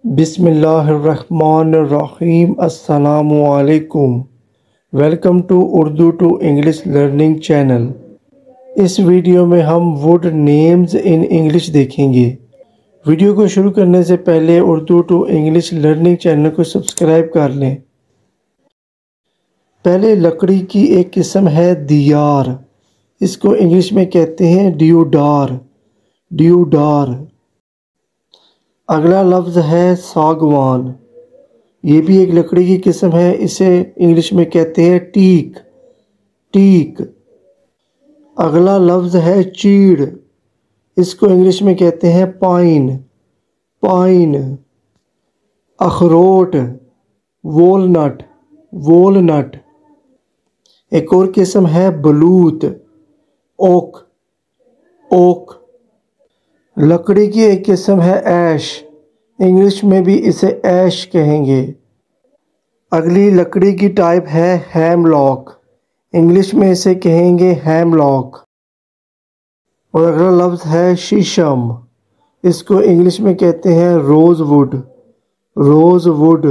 بسم اللہ الرحمن الرحیم۔ السلام علیکم۔ Welcome to Urdu to English learning channel. اس ویڈیو میں ہم ووڈ نیمز ان انگلش دیکھیں گے۔ ویڈیو کو شروع کرنے سے پہلے Urdu to English learning channel کو سبسکرائب کر لیں۔ پہلے لکڑی کی ایک قسم ہے دیار، اس کو انگلش میں کہتے ہیں ڈیوڈار۔ ڈیوڈار۔ اگلا لفظ ہے ساگوان، یہ بھی ایک لکڑی کی قسم ہے، اسے انگلش میں کہتے ہیں ٹیک۔ ٹیک۔ اگلا لفظ ہے چیڑ، اس کو انگلش میں کہتے ہیں پائن۔ پائن۔ اخروٹ، وولنٹ۔ وولنٹ۔ ایک اور قسم ہے بلوت، اوک۔ اوک۔ لکڑی کی ایک قسم ہے ایش، انگلش میں بھی اسے ایش کہیں گے۔ اگلی لکڑی کی ٹائپ ہے ہیم لاک، انگلش میں اسے کہیں گے ہیم لاک۔ اور اگلا لفظ ہے شیشم، اس کو انگلش میں کہتے ہیں روز ووڈ۔ Rows would.